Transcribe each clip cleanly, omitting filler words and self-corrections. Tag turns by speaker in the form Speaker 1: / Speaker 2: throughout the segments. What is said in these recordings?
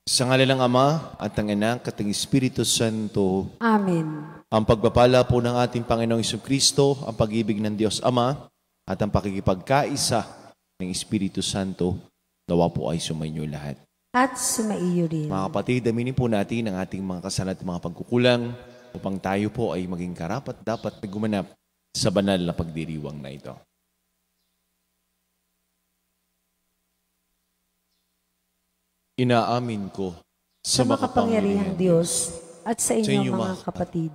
Speaker 1: Sa ngala ng Ama at ng Anak at ng Espiritu Santo.
Speaker 2: Amen.
Speaker 1: Ang pagpapala po ng ating Panginoong Jesucristo, ang pag-ibig ng Diyos Ama at ang pakikipagkaisa ng Espiritu Santo, nawa po ay sumainyo lahat.
Speaker 2: At sumaiyo rin.
Speaker 1: Mga kapatid, aminin po natin ang ating mga kasalanan at mga pagkukulang upang tayo po ay maging karapat dapat na gumanap sa banal na pagdiriwang na ito. Inaamin ko
Speaker 2: sa makapangyarihang Diyos at sa inyo mga kapatid,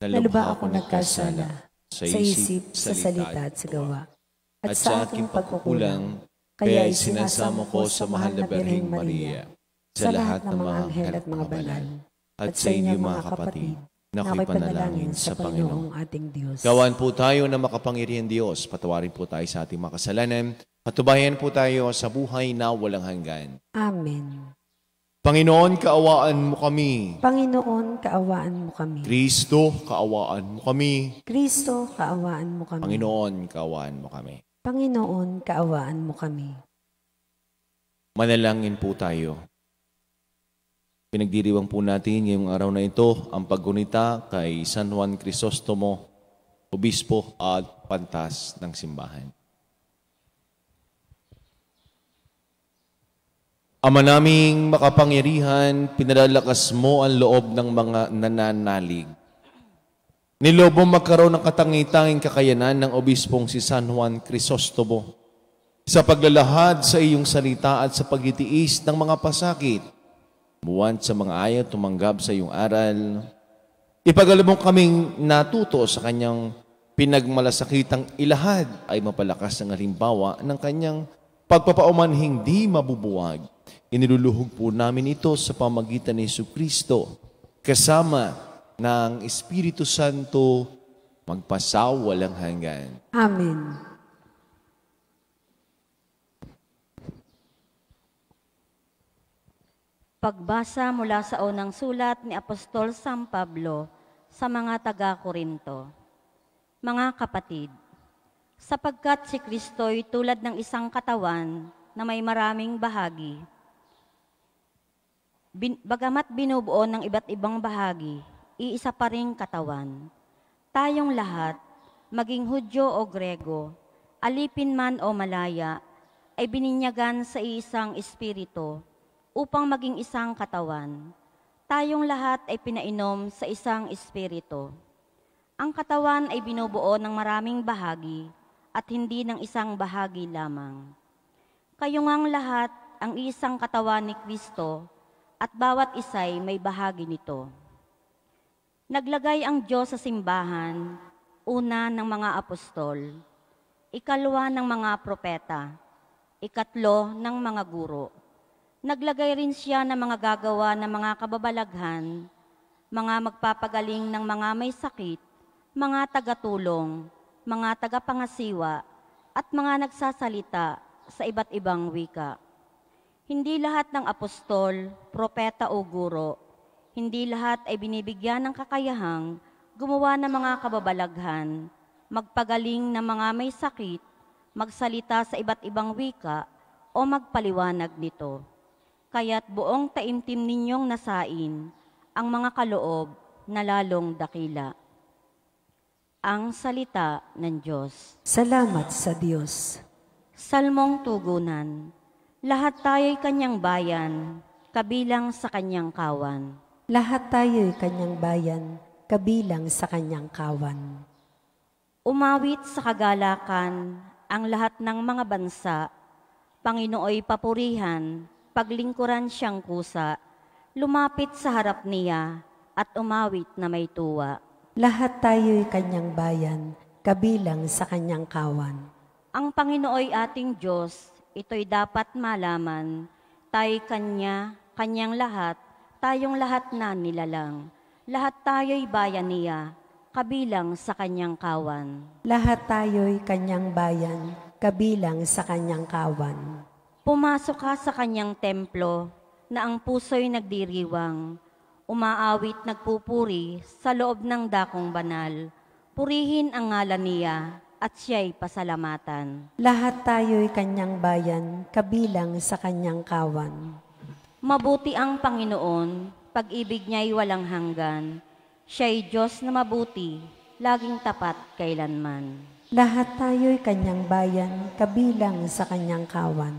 Speaker 2: na lubha ako nagkasala sa isip, sa salita at sa gawa, at sa aking pagkukulang, kaya isinasamo ko sa mahal na Birheng Maria, sa lahat ng mga anghel at mga banal, at sa inyo mga kapatid, na ako'y panalangin sa Panginoong ating Diyos.
Speaker 1: Gawan po tayo na makapangyarihang Diyos, patawarin po tayo sa ating mga kasalanan, patubayan po tayo sa buhay na walang hanggan.
Speaker 2: Amen.
Speaker 1: Panginoon, kaawaan mo kami.
Speaker 2: Panginoon, kaawaan mo kami.
Speaker 1: Kristo, kaawaan mo kami.
Speaker 2: Kristo, kaawaan mo kami.
Speaker 1: Panginoon, kaawaan mo kami.
Speaker 2: Panginoon, kaawaan mo kami.
Speaker 1: Manalangin po tayo. Pinagdiriwang po natin ngayong araw na ito ang paggunita kay San Juan Crisostomo, Obispo at Pantas ng Simbahan. Ama naming makapangyarihan, pinalalakas mo ang loob ng mga nananalig. Nilobo magkaroon ng katangitanging kakayanan ng obispong si San Juan Crisostomo sa paglalahad sa iyong salita at sa pagtitiis ng mga pasakit, buwan sa mga ayaw tumanggap sa iyong aral. Ipagkaloob mo kaming natuto sa kanyang pinagmalasakitang ilahad ay mapalakas ng halimbawa ng kanyang pagpapauman hindi mabubuwag. Iniluluhog po namin ito sa pamagitan ni Jesucristo kasama ng Espiritu Santo magpasawalang hanggan.
Speaker 2: Amen.
Speaker 3: Pagbasa mula sa unang sulat ni Apostol San Pablo sa mga taga-Korinto. Mga kapatid, sapagkat si Kristo'y tulad ng isang katawan na may maraming bahagi. Bagamat binubuo ng iba't ibang bahagi, iisa pa ring katawan. Tayong lahat, maging Hudyo o Grego, alipin man o malaya, ay bininyagan sa iisang espiritu upang maging isang katawan. Tayong lahat ay pinainom sa isang espiritu. Ang katawan ay binubuo ng maraming bahagi at hindi ng isang bahagi lamang. Kayo ngang lahat ang isang katawan ni Kristo at bawat isa'y may bahagi nito. Naglagay ang Diyos sa simbahan, una ng mga apostol, ikalawa ng mga propeta, ikatlo ng mga guro. Naglagay rin siya ng mga gagawa ng mga kababalaghan, mga magpapagaling ng mga may sakit, mga tagatulong, mga tagapangasiwa, at mga nagsasalita sa iba't ibang wika. Hindi lahat ng apostol, propeta o guro, hindi lahat ay binibigyan ng kakayahang gumawa ng mga kababalaghan, magpagaling ng mga may sakit, magsalita sa iba't ibang wika, o magpaliwanag nito. Kaya't buong taimtim ninyong nasain ang mga kaloob na lalong dakila. Ang salita ng Diyos.
Speaker 2: Salamat sa Diyos.
Speaker 3: Salmong tugunan. Lahat tayo'y kanyang bayan, kabilang sa kanyang kawan.
Speaker 2: Lahat tayo'y kanyang bayan, kabilang sa kanyang kawan.
Speaker 3: Umawit sa kagalakan ang lahat ng mga bansa, Panginooy papurihan, paglingkuran siyang kusa, lumapit sa harap niya at umawit na may tuwa.
Speaker 2: Lahat tayo'y kanyang bayan, kabilang sa kanyang kawan.
Speaker 3: Ang Panginooy ating Diyos, ito'y dapat malaman, tayo'y kanyang lahat, tayong lahat na nilalang. Lahat tayo'y bayan niya, kabilang sa kanyang kawan.
Speaker 2: Lahat tayo'y kanyang bayan, kabilang sa kanyang kawan.
Speaker 3: Pumasok ka sa kanyang templo, na ang puso'y nagdiriwang, umaawit nagpupuri sa loob ng dakong banal. Purihin ang ngalan niya, at siya'y pasalamatan.
Speaker 2: Lahat tayo'y kanyang bayan, kabilang sa kanyang kawan.
Speaker 3: Mabuti ang Panginoon, pag-ibig niya'y walang hanggan. Siya'y Diyos na mabuti, laging tapat kailanman.
Speaker 2: Lahat tayo'y kanyang bayan, kabilang sa kanyang kawan.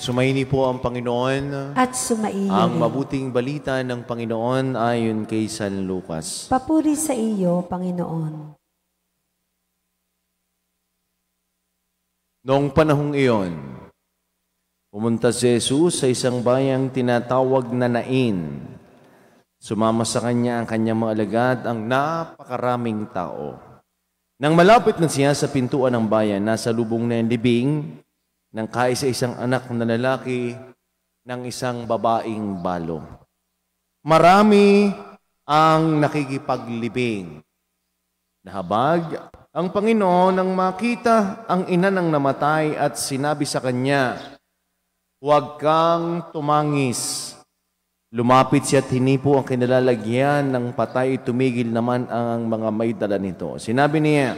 Speaker 1: Sumaini po ang Panginoon
Speaker 2: At sumainyo
Speaker 1: ang
Speaker 2: rin.
Speaker 1: mabuting balita ng Panginoon ayon kay San Lucas.
Speaker 2: Papuri sa iyo, Panginoon.
Speaker 1: Noong panahong iyon, pumunta si Jesus sa isang bayang tinatawag na Nain. Sumama sa kanya ang kanyang mga alagad, ang napakaraming tao. Nang malapit na siya sa pintuan ng bayan, nasa lubong na yung libing ng kaisa-isang anak na lalaki ng isang babaeng balo. Marami ang nakikipaglibing. Nahabag ang Panginoon nang makita ang ina ng namatay at sinabi sa kanya, "Huwag kang tumangis." Lumapit siya at hinipo ang kinalalagyan ng patay, tumigil naman ang mga may dala nito. Sinabi niya,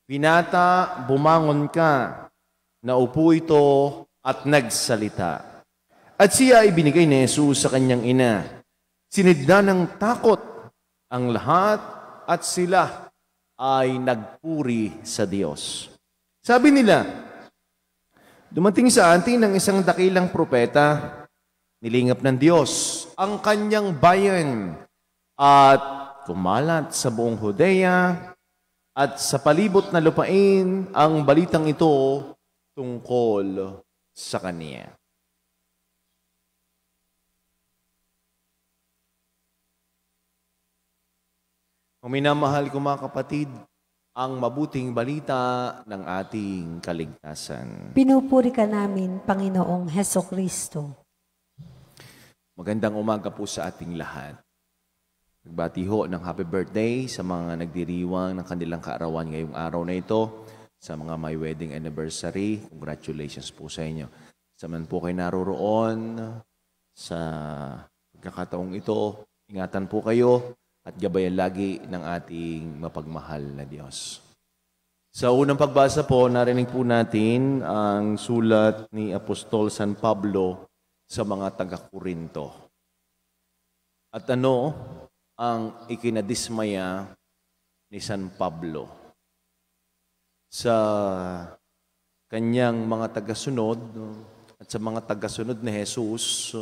Speaker 1: "Binata, bumangon ka." Naupo ito at nagsalita. At siya ay binigay ni Jesus sa kanyang ina. Sinidla ng takot ang lahat at sila ay nagpuri sa Diyos. Sabi nila, dumating sa atin ang isang dakilang propeta, nilingap ng Diyos ang kanyang bayan at kumalat sa buong Judea at sa palibot na lupain ang balitang ito tungkol sa kanya. Ang minamahal ko mga kapatid, ang mabuting balita ng ating kaligtasan.
Speaker 2: Pinupuri ka namin, Panginoong Hesukristo.
Speaker 1: Magandang umaga po sa ating lahat. Nagbati ho ng happy birthday sa mga nagdiriwang ng kanilang kaarawan ngayong araw na ito. Sa mga may wedding anniversary, congratulations po sa inyo. Sa man po kayo naroroon sa pagkakataong ito, ingatan po kayo at gabayan lagi ng ating mapagmahal na Diyos. Sa unang pagbasa po, narinig po natin ang sulat ni Apostol San Pablo sa mga taga-Korinto. At ano ang ikinadismaya ni San Pablo? Sa kanyang mga tagasunod at sa mga tagasunod ni Jesus,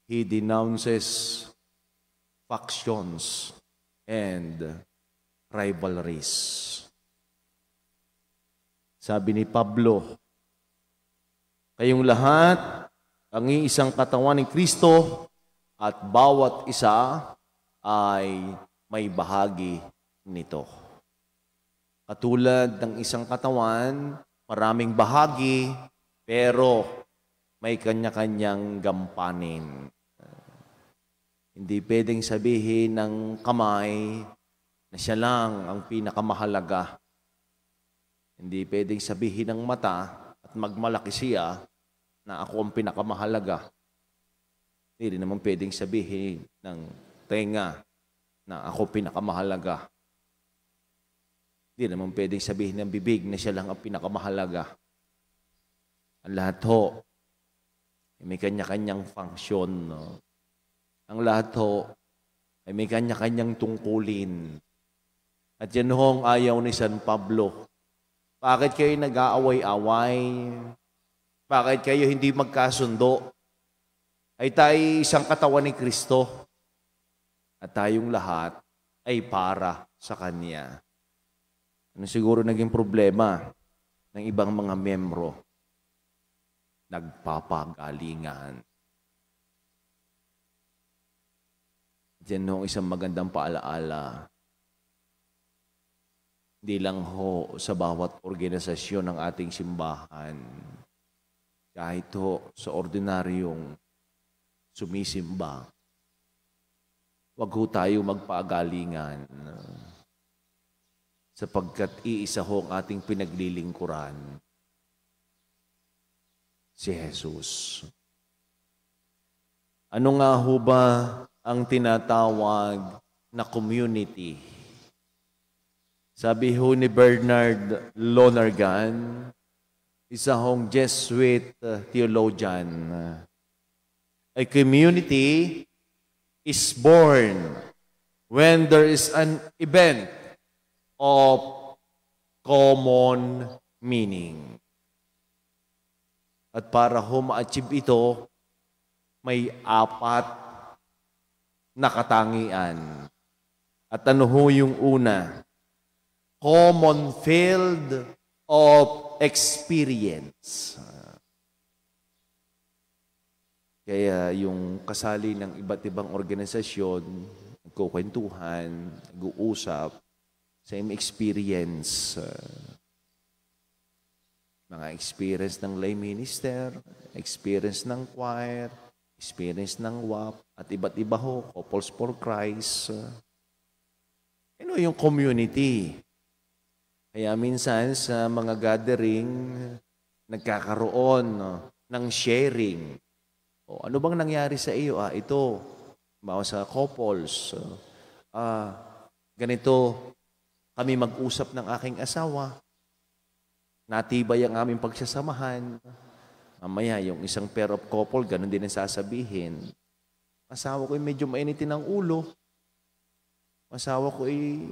Speaker 1: he denounces factions and rivalries. Sabi ni Pablo, kayong lahat ang iisang katawan ni Kristo at bawat isa ay may bahagi nito. Katulad ng isang katawan, maraming bahagi, pero may kanya-kanyang gampanin. Hindi pwedeng sabihin ng kamay na siya lang ang pinakamahalaga. Hindi pwedeng sabihin ng mata at magmalaki siya na ako ang pinakamahalaga. Hindi naman pwedeng sabihin ng tenga na ako pinakamahalaga. Hindi naman pwedeng sabihin ng bibig na siya lang ang pinakamahalaga. Ang lahat ho, may kanya-kanyang function. No? Ang lahat ho, ay may kanya-kanyang tungkulin. At yan ho ang ayaw ni San Pablo. Bakit kayo nag-aaway-away? Bakit kayo hindi magkasundo? ay tayo isang katawan ni Kristo at tayong lahat ay para sa Kanya. Ano siguro naging problema ng ibang mga membro? Nagpapagalingan. Diyan ho isang magandang paalaala. Hindi lang ho sa bawat organisasyon ng ating simbahan, kahit ho sa ordinaryong sumisimba, wag ho tayo magpagalingan sapagkat iisa ho ang ating pinaglilingkuran, si Jesus. Ano nga ho ba ang tinatawag na community? Sabi ho ni Bernard Lonergan, isa hong Jesuit theologian, a community is born when there is an event of common meaning. At para ho ma-achieve ito, may 4 na katangian. At ano ho yung una? Common field of experience. Kaya yung kasali ng iba't ibang organisasyon, nagkukwentuhan, nag-uusap, same experience. Mga experience ng lay minister, experience ng choir, experience ng WAP, at iba't iba ho, Couples for Christ. Ano yung community? Kaya minsan sa mga gathering, nagkakaroon ng sharing. O, ano bang nangyari sa iyo? Ito, bawa sa couples. Ganito, kami mag-usap ng aking asawa. Natibay ang aming pagsasamahan. Mamaya, yung isang pair of couple, ganun din ang sasabihin. Asawa ko ay medyo mainitin ang ulo. Asawa ko ay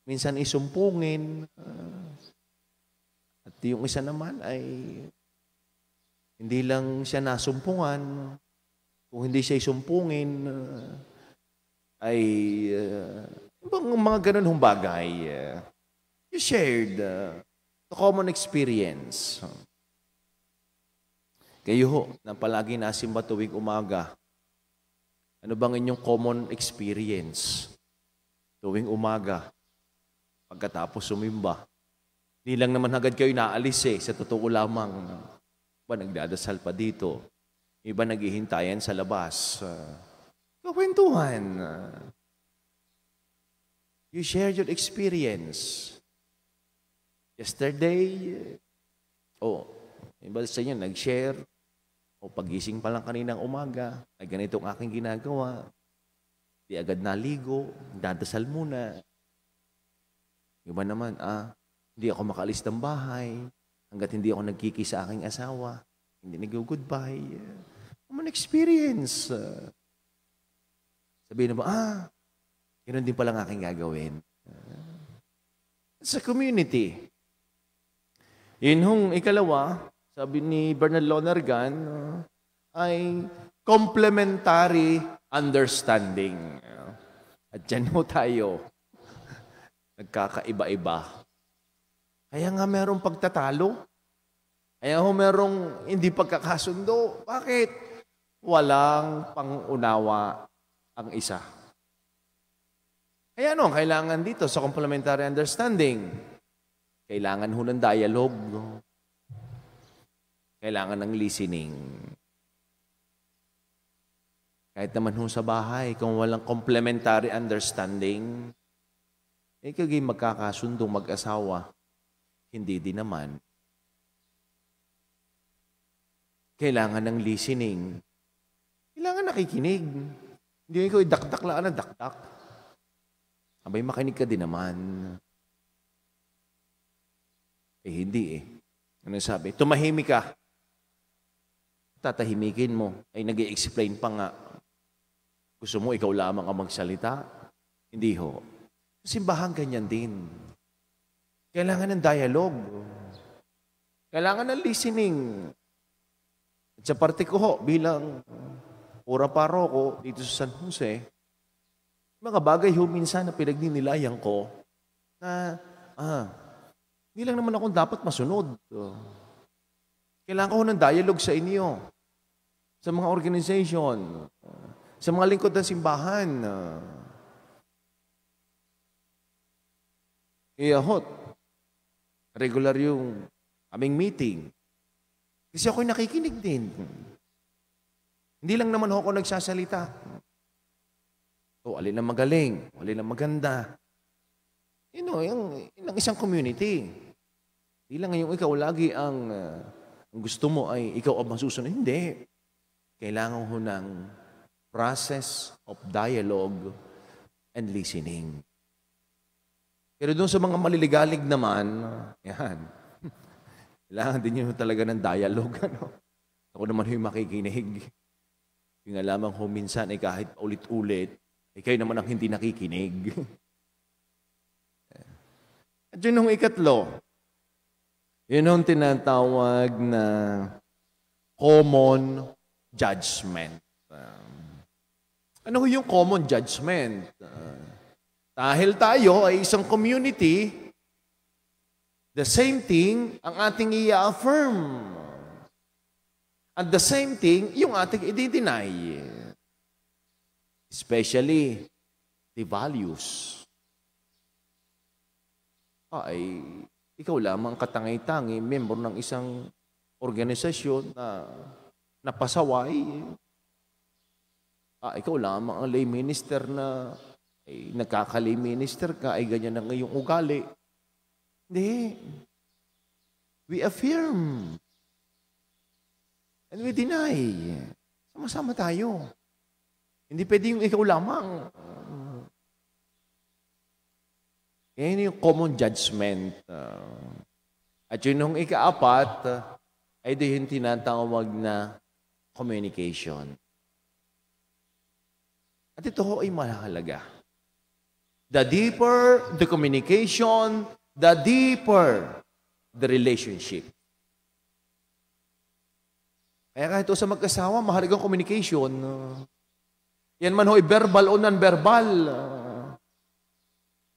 Speaker 1: minsan isumpungin. At yung isa naman ay hindi lang siya nasumpungan. Kung hindi siya isumpungin, ay mga ganun hong bagay. You shared the common experience. Kayo ho, na palagi nasimba tuwing umaga, ano bang inyong common experience tuwing umaga? Pagkatapos sumimba, hindi lang naman agad kayo naalis sa totoo lamang. Iba nagdadasal pa dito. Iba naghihintayan sa labas. Kakwentuhan. You share your experience. Yesterday, iba sa inyo nag-share. Pagising pa lang kaninang umaga, ay ganito ang aking ginagawa. Di agad naligo, dadasal muna. Iba naman, hindi ako makaalis ng bahay hanggat hindi ako nagkiki sa aking asawa. Hindi nag-goodbye. Common experience. Sabihin na ba, ganoon din palang aking gagawin. Sa community. Yun hong ikalawa, sabi ni Bernard Lonergan, ay complementary understanding. At dyan ho tayo. Nagkakaiba-iba. Kaya nga merong pagtatalo. Kaya ho merong hindi pagkakasundo. Bakit? Walang pangunawa ang isa. Kaya ano ang kailangan dito sa complementary understanding? Kailangan ho ng dialogue. Kailangan ng listening. Kahit naman ho sa bahay, kung walang complementary understanding, kaging magkakasundong mag-asawa, hindi din naman. Kailangan ng listening. Kailangan nakikinig. Hindi ikaw dakdak lang na dakdak. Abay, makinig ka din naman. Hindi Ano sabi? Tumahimik ka. Tatahimikin mo. Ay nag-i-explain pa nga. Gusto mo ikaw lamang ang magsalita? Hindi ho. Simbahan ganyan din. Kailangan ng dialogue. Kailangan ng listening. At sa parte ko ho, bilang ora paroko dito sa San Jose, mga bagay ho minsan na pinagninilayan ko na, hindi lang naman ako dapat masunod. Kailangan ko ng dialogue sa inyo, sa mga organization, sa mga lingkod ng simbahan. Kaya hot, regular yung aming meeting. Kasi ako'y nakikinig din. Hindi lang naman ako nagsasalita. Alin ang magaling, alin ang maganda. Yung isang community. Hindi lang yung ikaw lagi ang gusto mo ay ikaw ang masusunod. Hindi. Kailangan ho ng process of dialogue and listening. Pero doon sa mga maliligalig naman, yan. Kailangan din nyo talaga ng dialogue. Ako naman yung makikinig. Yung alamang ho minsan ay kahit ulit-ulit, kayo naman ang hindi nakikinig. At yun yung ikatlo. Yun yung tinatawag na common judgment. Ano yung common judgment? Dahil tayo ay isang community, the same thing ang ating i-affirm. At the same thing, yung ating i-deny. Especially, the values. Ay, ikaw lamang katangay-tangi, member ng isang organisasyon na napasaway. Ikaw lamang ang lay minister na nagkaka-lay minister ka, ay ganyan na ngayong ugali. Hindi. We affirm. And we deny. Sama-sama tayo. Hindi pwede yung ikaw lamang. Yan yung common judgment. At yun yung ikaapat, ay doon yung tinatawag na communication. At ito ho ay mahalaga. The deeper the communication, the deeper the relationship. Kaya kahit sa mag-asawa, mahalagang communication. Yan man ho'y verbal o non-verbal.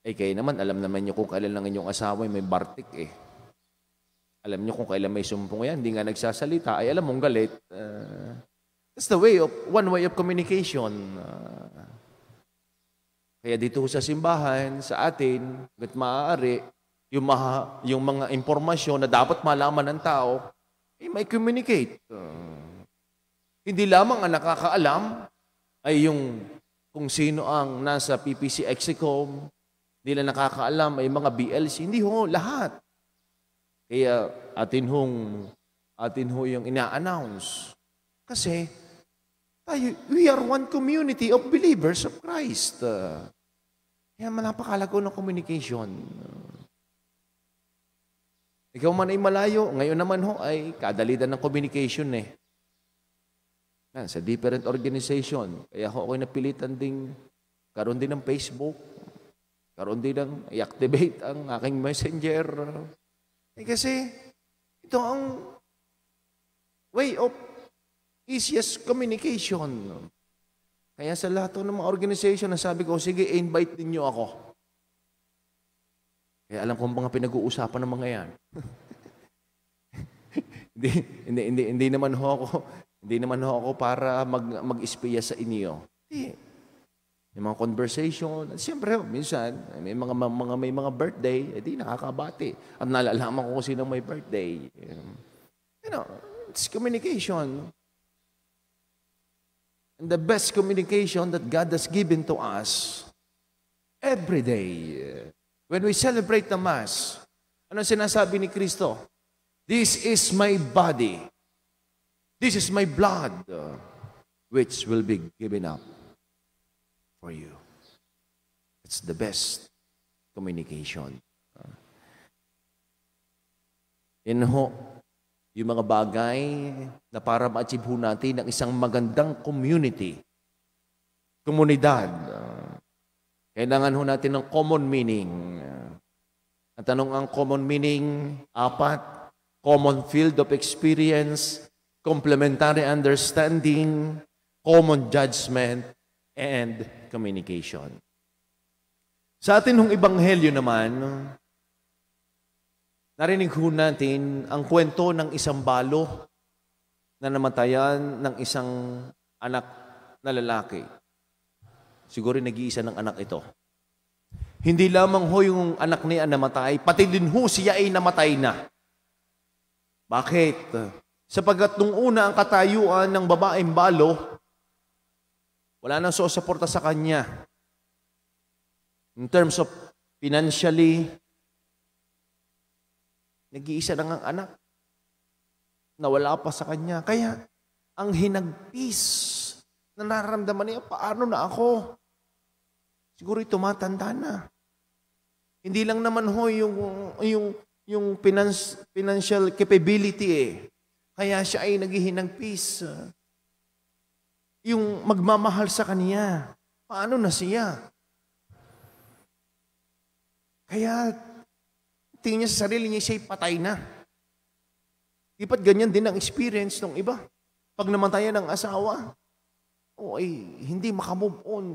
Speaker 1: Kayo naman, alam naman nyo kung kailan lang inyong asawa may bartik eh. Alam nyo kung kailan may sumpong yan, hindi nga nagsasalita, ay alam mong galit. That's the one way of communication. Kaya dito sa simbahan, sa atin, hanggat maaari, yung mga impormasyon na dapat malaman ng tao, may communicate. Hindi lamang ang nakakaalam ay yung kung sino ang nasa PPC Execom, hindi lang nakakaalam ay mga BLC, hindi ho, lahat. Kaya atin ho yung ina-announce. Kasi we are one community of believers of Christ. Kaya napakalago ng communication. Ikaw man ay malayo, ngayon naman ho ay kadalitan ng communication eh. Sa different organization. Kaya ako'y napilitan ding karoon din ng Facebook, karoon din ng i-activate ang aking messenger. Kasi ito ang way of easiest communication. Kaya sa lahat ng mga organization na sabi ko, sige, invite din nyo ako. Kaya alam ko mga pinag-uusapan ng mga yan. hindi naman ho ako para mag-espiya sa inyo. Hindi. Yung mga conversation, at siyempre, minsan, may mga birthday, hindi nakakabati. At nalalaman ko kung sino may birthday. It's communication. And the best communication that God has given to us every day. When we celebrate the Mass, ano sinasabi ni Kristo? This is my body. This is my blood, which will be given up for you. It's the best communication. Yan ho, yung mga bagay na para ma-achieve ho natin ng isang magandang community, komunidad. Kailangan ho natin ng common meaning. Ang tanong ang common meaning, 4, common field of experience, complementary understanding, common judgment, and communication. Sa atin hong ebanghelyo naman, narinig ho natin ang kwento ng isang balo na namatayan ng isang anak na lalaki. Siguro nag-iisa ng anak ito. Hindi lamang ho yung anak niya namatay, pati din ho siya ay namatay na. Bakit? Sapagkat nung una ang katayuan ng babaeng balo, wala nang susuporta sa kanya. In terms of financially, nag-iisa lang ang anak na wala pa sa kanya. Kaya, ang hinagpis na nararamdaman niya, paano na ako? Siguro tumatanda na. Hindi lang naman ho yung financial capability eh. Kaya siya ay naghihinagpis. Yung magmamahal sa kanya, paano na siya? Kaya, tingin niya sa sarili niya, siya'y patay na. Ipat ganyan din ang experience ng iba. Pag namatayan ng asawa, ay hindi makamove on.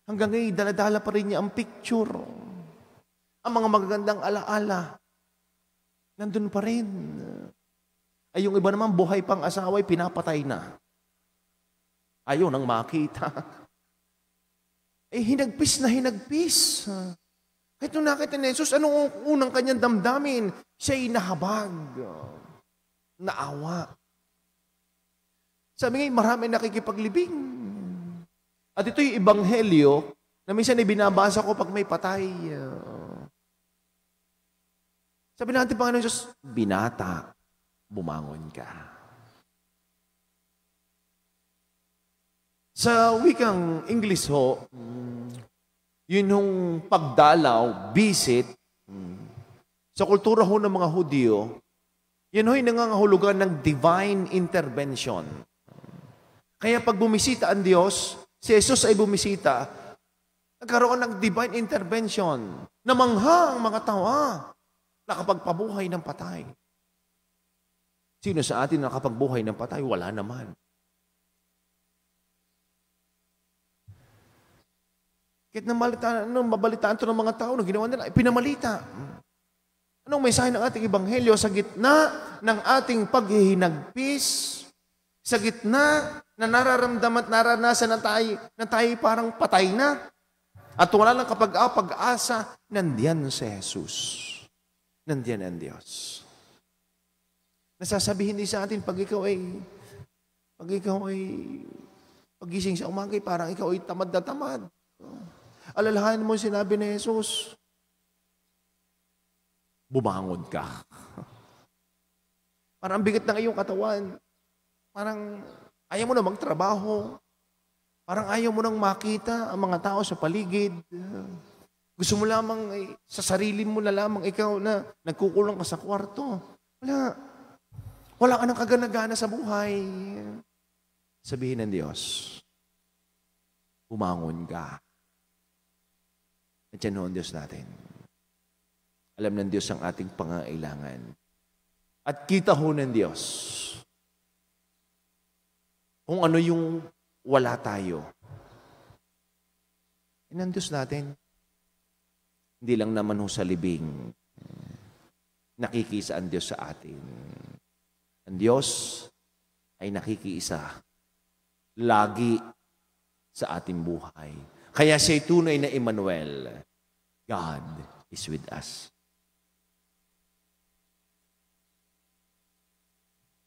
Speaker 1: Hanggang ngayon, daladala pa rin niya ang picture. Ang mga magagandang alaala, nandun pa rin. Ay yung iba naman, buhay pang asawa, ay pinapatay na. Ayaw nang makita. Hinagpis na hinagpis. Kahit nung nakita ni Jesus, anong unang kanyang damdamin? Siya'y nahabag. Naawa. Sabi nga, marami nakikipaglibing. At ito yung ebanghelyo na minsan ibinabasa ko pag may patay. Sabi natin, Panginoon Jesus, binata, bumangon ka. Sa wikang English ho, yun yung pagdalaw, visit, sa kultura ho ng mga Hudyo, yun ho'y nangangahulugan ng divine intervention. Kaya pag bumisita ang Diyos, si Jesus ay bumisita, nagkaroon ng divine intervention. Namangha ang mga tawa, nakapagpabuhay ng patay. Sino sa atin nakapagbuhay ng patay? Wala naman. Kahit mabalitaan ito ng mga tao, ginawa nila, pinamalita. Anong mensahe ng ating ebanghelyo? Sa gitna ng ating paghihinagpis, sa gitna na nararamdaman at naranasan na tayo parang patay na, at wala lang kapag-pag-asa, nandiyan si Jesus. Nandiyan ang Diyos. Nasasabihin din sa atin, pag ikaw ay pagising sa umaga, parang ikaw ay tamad na tamad. Alalahanin mo yung sinabi ni Jesus, bumangon ka. Parang bigat na iyong katawan. Parang ayaw mo na magtrabaho. Parang ayaw mo nang makita ang mga tao sa paligid. Gusto mo lamang, sa sarili mo na lamang ikaw na nagkukulong ka sa kwarto. Wala ka nang kaganagana sa buhay. Sabihin ng Diyos, bumangon ka. Nandiyan ho ang Diyos natin. Alam ng Diyos ang ating pangangailangan. At kita ho ng Diyos kung ano yung wala tayo. Yan ang Diyos natin. Hindi lang naman ho sa libing. Nakikisa ang Diyos sa atin. Ang Diyos ay nakikiisa lagi sa ating buhay. Kaya siya'y tunay na Emmanuel. God is with us.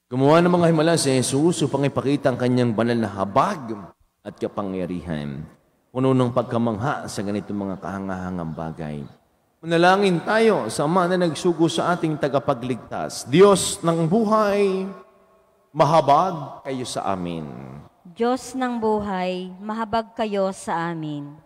Speaker 1: Gumawa ng mga himala si Jesus upang ipakita ang kanyang banal na habag at kapangyarihan. Puno ng pagkamangha sa ganitong mga kahangahangang bagay. Manalangin tayo sa Ama na nagsugo sa ating tagapagligtas. Diyos ng buhay, mahabag kayo sa amin.
Speaker 3: Diyos ng buhay, mahabag kayo sa amin.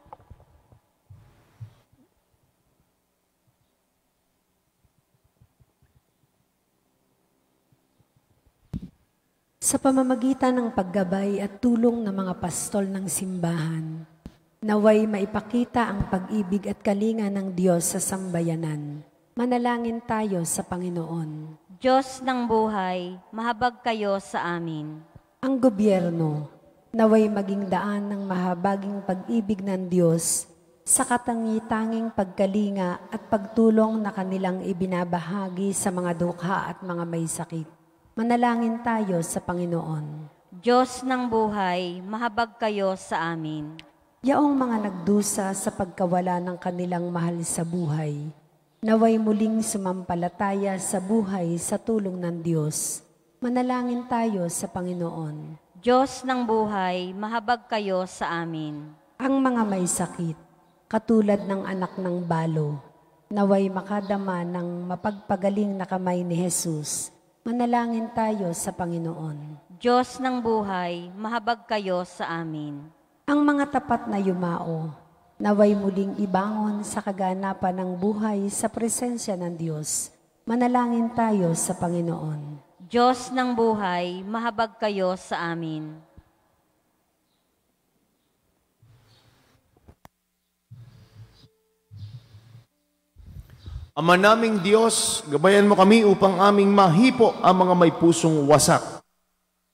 Speaker 2: Sa pamamagitan ng paggabay at tulong ng mga pastol ng simbahan, naway maipakita ang pag-ibig at kalinga ng Diyos sa sambayanan. Manalangin tayo sa Panginoon.
Speaker 3: Diyos ng buhay, mahabag kayo sa amin.
Speaker 2: Ang gobyerno, naway maging daan ng mahabaging pag-ibig ng Diyos sa katangi-tanging pagkalinga at pagtulong na kanilang ibinabahagi sa mga dukha at mga may sakit. Manalangin tayo sa Panginoon.
Speaker 3: Diyos ng buhay, mahabag kayo sa amin.
Speaker 2: Yaong mga nagdusa sa pagkawala ng kanilang mahal sa buhay, naway muling sumampalataya sa buhay sa tulong ng Diyos. Manalangin tayo sa Panginoon.
Speaker 3: Diyos ng buhay, mahabag kayo sa amin.
Speaker 2: Ang mga may sakit, katulad ng anak ng balo, naway makadama ng mapagpagaling na kamay ni Jesus. Manalangin tayo sa Panginoon.
Speaker 3: Diyos ng buhay, mahabag kayo sa amin.
Speaker 2: Ang mga tapat na yumao, naway muling ibangon sa kaganapan ng buhay sa presensya ng Diyos. Manalangin tayo sa Panginoon.
Speaker 3: Diyos ng buhay, mahabag kayo sa amin.
Speaker 1: Ama naming Diyos, gabayan mo kami upang aming mahipo ang mga may pusong wasak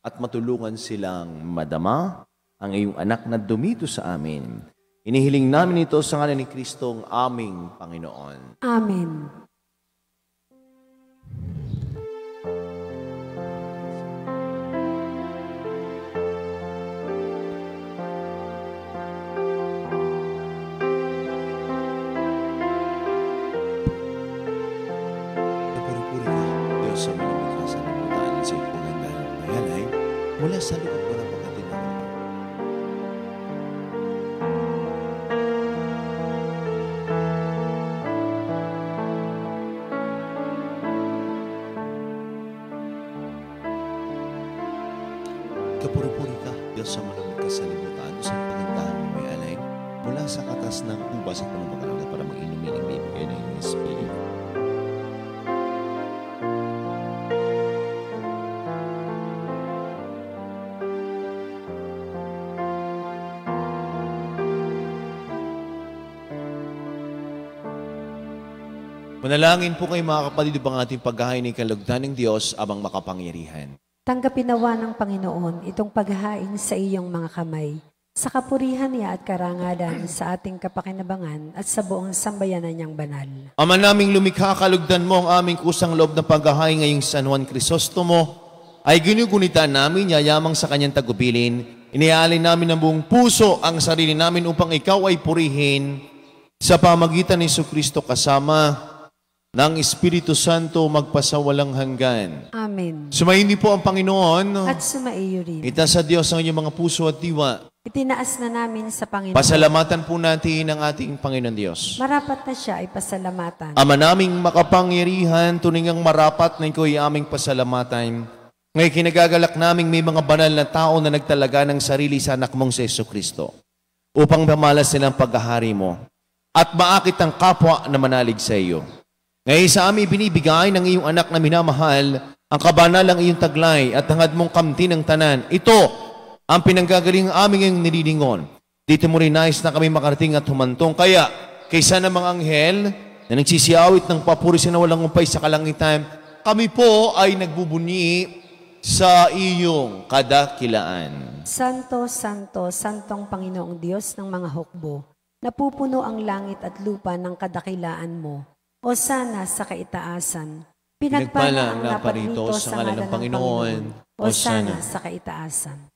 Speaker 1: at matulungan silang madama ang iyong anak na dumito sa amin. Inihiling namin ito sa ngalan ni Kristong aming Panginoon.
Speaker 2: Amen.
Speaker 1: Napuri-puri ka, Diyos sa mga magkasalimutan sa iyong pagandahan ng mayalay mula sa likod mo ng mga tinawag. Kapuri-puri ka, Diyos sa mga magkasalimutan sa iyong pagandahan ng mayalay mula sa katas ng ubas at panamagalaga para mag-inumin ang bibigay ng iyong Espiritu. Manalangin po kayo mga kapatid upang ating paghahain ng kalugdan ng Diyos abang makapangyarihan.
Speaker 2: Tanggapin nawa ng Panginoon itong paghahain sa iyong mga kamay, sa kapurihan niya at karangalan sa ating kapakinabangan at sa buong sambayanan niyang banal.
Speaker 1: Ama naming lumikha, kalugdan mo ang aming kusang loob na paghahain ngayong San Juan Crisostomo, ay ginugunitan namin, yayamang sa kanyang tagubilin. Iniaalay namin ng buong puso ang sarili namin upang ikaw ay purihin sa pamagitan ni Jesucristo kasama ng Espiritu Santo magpasawalang hanggan.
Speaker 2: Amen.
Speaker 1: Sumayin po ang Panginoon.
Speaker 2: At sumaiyo rin.
Speaker 1: Ita sa Diyos ang inyong mga puso at diwa.
Speaker 2: Itinaas na namin sa Panginoon.
Speaker 1: Pasalamatan po natin ang ating Panginoon Diyos.
Speaker 2: Marapat na siya ay pasalamatan.
Speaker 1: Ama naming makapangyarihan, tuningang marapat na iko'y aming pasalamatan. Ngayon kinagagalak naming may mga banal na tao na nagtalaga ng sarili sa anak mong si Jesucristo upang pamalas nilang paghahari mo at maakit ang kapwa na manalig sa iyo. Ngayon sa amin binibigay ng iyong anak na minamahal ang kabanalang iyong taglay at hangad mong kamti ng tanan. Ito ang pinanggagaling aming ngayong nililingon. Dito mo rin nais na kami makarating at humantong. Kaya, kaysa ng mga anghel na nagsisiawit ng papuri sa walang umpay sa kalangitan, kami po ay nagbubunyi sa iyong kadakilaan.
Speaker 2: Santo, Santo, Santong Panginoong Diyos ng mga hukbo, napupuno ang langit at lupa ng kadakilaan mo. O sana sa kaitaasan, pinagpala ang naparito sa ngalan ng Panginoon. O sana sa kaitaasan.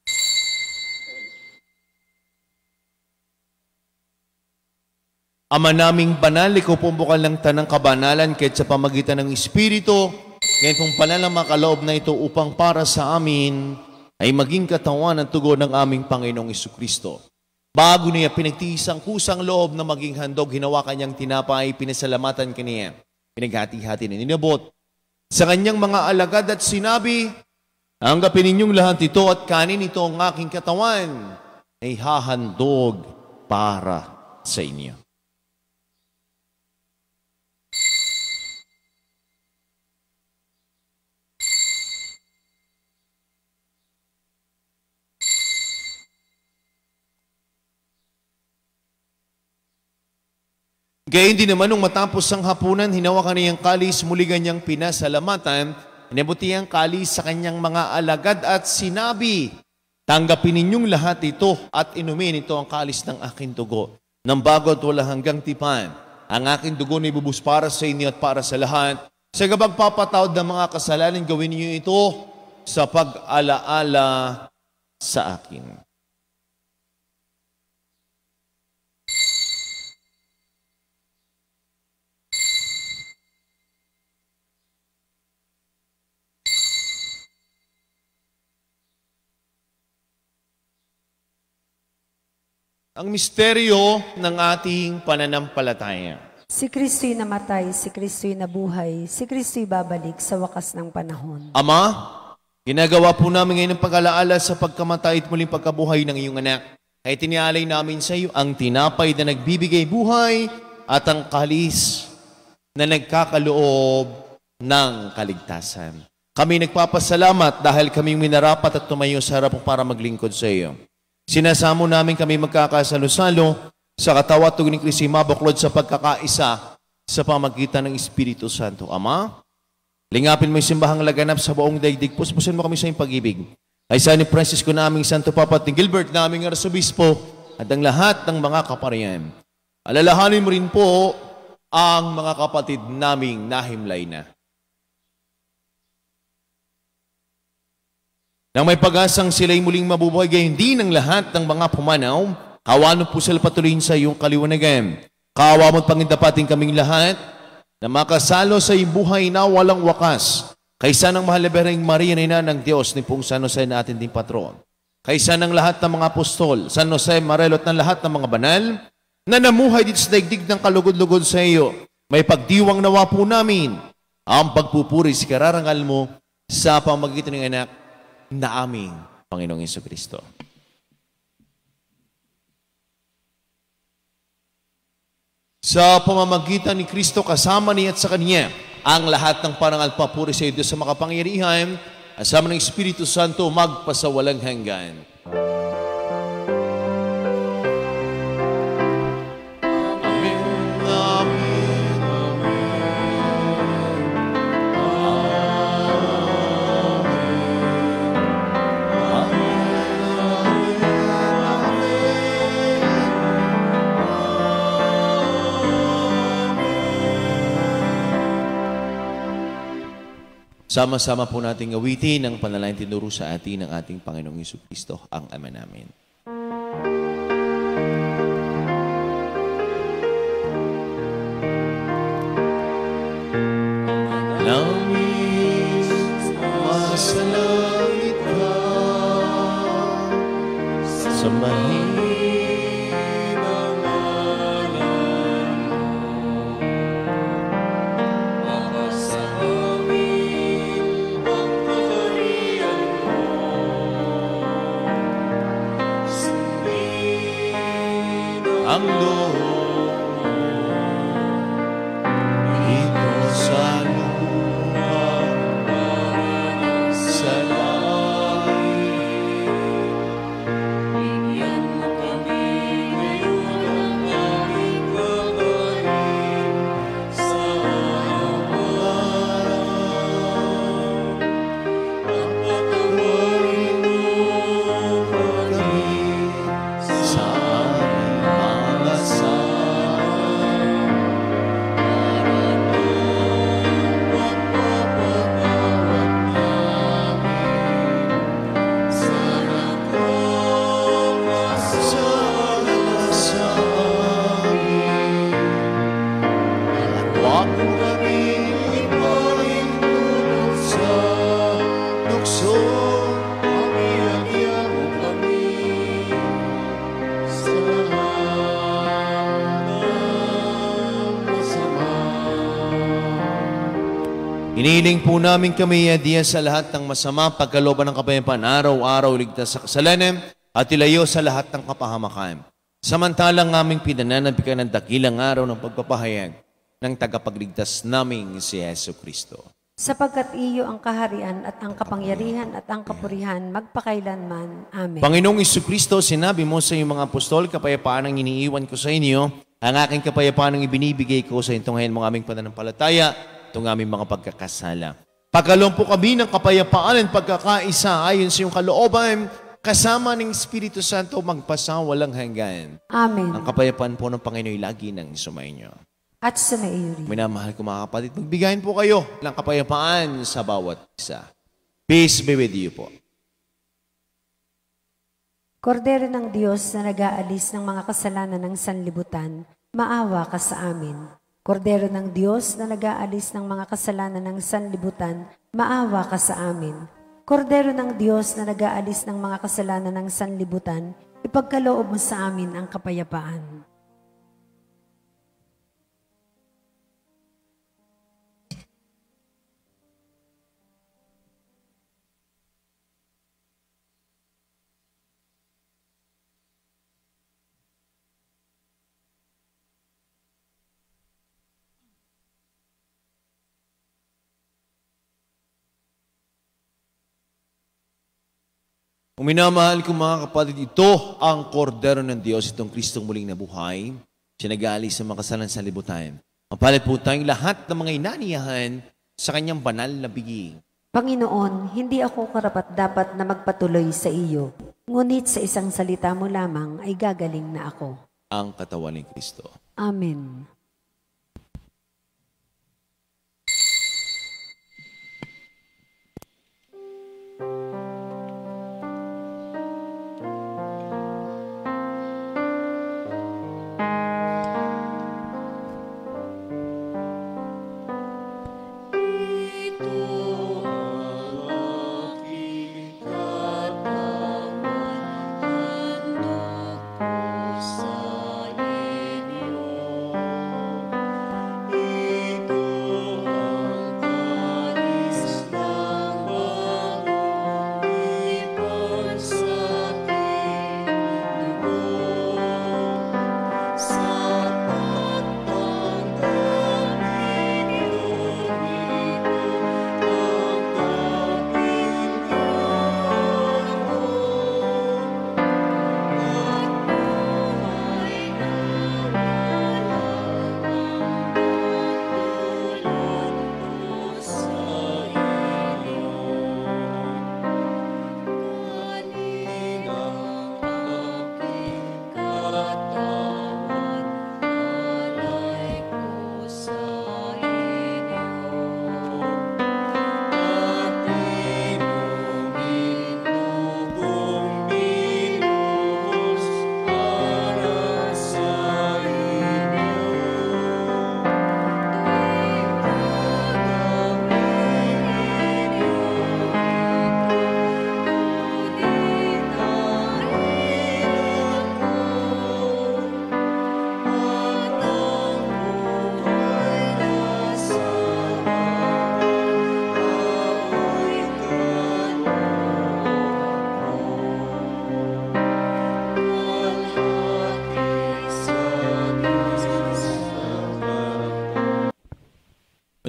Speaker 1: Ama naming banal, ikaw pong bukal ng tanang kabanalan kahit sa pamagitan ng Espiritu, ngayon pong pala ng makaloob na ito upang para sa amin ay maging katawan at tugon ng aming Panginoong Jesucristo. Bago niya pinagtiis ang kusang loob na maging handog, hinawa kanyang tinapay, pinasalamatan kaniya. Pinaghati-hati na ninabot sa kanyang mga alagad at sinabi, tanggapin ninyong lahat ito at kanin ito ang aking katawan ay hahandog para sa inyo. Gayon din naman nung matapos ang hapunan, hinawakan niya ang kalis, muli kanyang pinasalamatan, inabuti ang kalis sa kanyang mga alagad at sinabi, tanggapin ninyong lahat ito at inumin ito ang kalis ng aking dugo. Nang bago at wala hanggang tipan, ang aking dugo na ibubus para sa inyo at para sa lahat. Sa kapagpapatawad ng mga kasalanan, gawin niyo ito sa pag-alaala sa akin. Ang misteryo ng ating pananampalataya.
Speaker 2: Si Kristo'y namatay, si Kristo'y nabuhay, si Kristo'y babalik sa wakas ng panahon.
Speaker 1: Ama, ginagawa po namin ngayon ang pag-alaala sa pagkamatay at muling pagkabuhay ng iyong anak. Kaya tinialay namin sa iyo ang tinapay na nagbibigay buhay at ang kalis na nagkakaloob ng kaligtasan. Kami nagpapasalamat dahil kaming minarapat at tumayo sa harap para maglingkod sa iyo. Sinasamo namin kami magkakasalo-salo sa katawa at tugon ni Kristo, mabuklod sa pagkakaisa sa pamagitan ng Espiritu Santo. Ama, lingapin mo yung simbahang laganap sa buong daigdig. Puspusin mo kami sa iyong pag-ibig. Kaysa ni Francisco naming Santo Papa at ni Gilbert naming Arsobispo at ang lahat ng mga kaparian. Alalahanin mo rin po ang mga kapatid naming nahimlay na. Nang may pag-asang sila'y muling mabubuhay, gayon din ang lahat ng mga pumanaw, kawanon po sila patuloyin sa iyong kaliwanagan. Kawa mo't pangindapating kaming lahat na makasalo sa iyong buhay na walang wakas. Kaysa ng mahal na Birheng Maria na ina ng Diyos ni Pong San Jose na ating din patron. Kaysa ng lahat ng mga apostol, San Jose, Marelot ng lahat ng mga banal na namuhay dito sa daigdig ng kalugod-lugod sa iyo. May pagdiwang nawa po namin ang pagpupuri sa kararangal mo sa pamagitan ng anak na aming Panginoong Jesucristo. Sa pamamagitan ni Kristo, kasama niya at sa Kanya, ang lahat ng parangal papuri sa iyo sa makapangyarihan, asama ng Espiritu Santo, magpasawalang hanggan. Sama-sama po nating awitin ang panalangin tinuro sa atin ng ating Panginoong Jesucristo, ang Ama namin. Langis, masalangit ka, sambahin ang ngalan mo, makasa amin ang kaharian mo, sundin ang loob mo, dito sa lupa, sa langit. Bigyan mo kami ngayon ng aming kakanin sa araw-araw. At patawarin mo kami sa aming mga sala, para nang mapapatawad namin sa nagkakasala sa amin. At huwag mo kami ipahintulot sa tukso, pakiagyan mo kami sa lahat ng masama. Inihiling po namin kami diyan sa lahat ng masama, pagkalooban ng kapayapaan, araw-araw ligtas sa kasalanan at ilayo sa lahat ng kapahamakan. Samantalang aming pinananabikan ng dakilang araw ng pagpapahayag ng tagapagligtas naming si Yesu Cristo.
Speaker 2: Sapagkat iyo ang kaharian at ang kapangyarihan at ang kapurihan magpakailanman. Amen.
Speaker 1: Panginoong Jesucristo, sinabi mo sa iyong mga apostol, kapayapaan ang iniiwan ko sa inyo, Ang aking kapayapaan ang ibinibigay ko sa itong ngayon mga aming pananampalataya, itong aming mga pagkakasala. Pagkaloob po kami ng kapayapaan at pagkakaisa ayon sa iyong kalooban, kasama ng Espiritu Santo magpasawalang hanggan.
Speaker 2: Amen.
Speaker 1: Ang kapayapaan po ng Panginoon lagi nang sumainyo.
Speaker 2: At sumaiyo rin.
Speaker 1: Minamahal ko mga kapatid, magbigayin po kayo ng kapayapaan sa bawat isa. Peace be with you po.
Speaker 2: Kordero ng Diyos na nag-aalis ng mga kasalanan ng sanlibutan, maawa ka sa amin. Kordero ng Diyos na nag-aalis ng mga kasalanan ng sanlibutan, maawa ka sa amin. Kordero ng Diyos na nag-aalis ng mga kasalanan ng sanlibutan, ipagkaloob mo sa amin ang kapayapaan.
Speaker 1: Kung minamahal ko mga kapatid, ito ang kordero ng Diyos, itong Kristong muling nabuhay, siya nag-aalis sa mga kasalanan sa libutan. Mapalit po tayong lahat ng mga inaniyahan sa kanyang banal na biging.
Speaker 2: Panginoon, hindi ako karapat-dapat na magpatuloy sa iyo, ngunit sa isang salita mo lamang ay gagaling na ako.
Speaker 1: Ang katawan ni Kristo.
Speaker 2: Amen.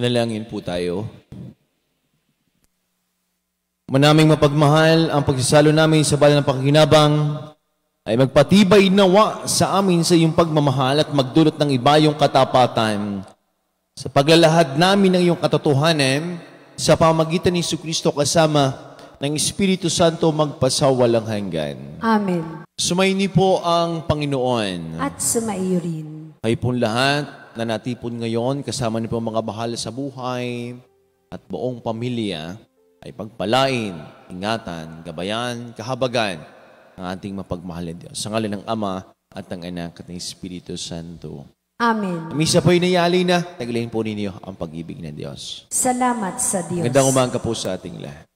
Speaker 1: Manalangin po tayo. Manaming mapagmahal, ang pagsasalo namin sa balan ng pakikinabang ay magpatibay nawa sa amin sa iyong pagmamahal at magdulot ng iba yung katapatan. Sa paglalahad namin ng iyong katotohanan, sa pamagitan ni Jesucristo kasama ng Espiritu Santo magpasawalang hanggan.
Speaker 2: Amen.
Speaker 1: Sumaini po ang Panginoon.
Speaker 2: At sumaiyo rin.
Speaker 1: Kayo pong lahat na natipon ngayon, kasama niyo po mga bahal sa buhay at buong pamilya, ay pagpalain, ingatan, gabayan, kahabagan ng ating mapagmahal na Diyos. Sa ngalan ng Ama at ng Anak at ng Espiritu Santo.
Speaker 2: Amen.
Speaker 1: Misa po'y nayali na, taglayin po ninyo ang pag-ibig ng Diyos.
Speaker 2: Salamat sa Diyos.
Speaker 1: Magandang umaga po sa ating lahat.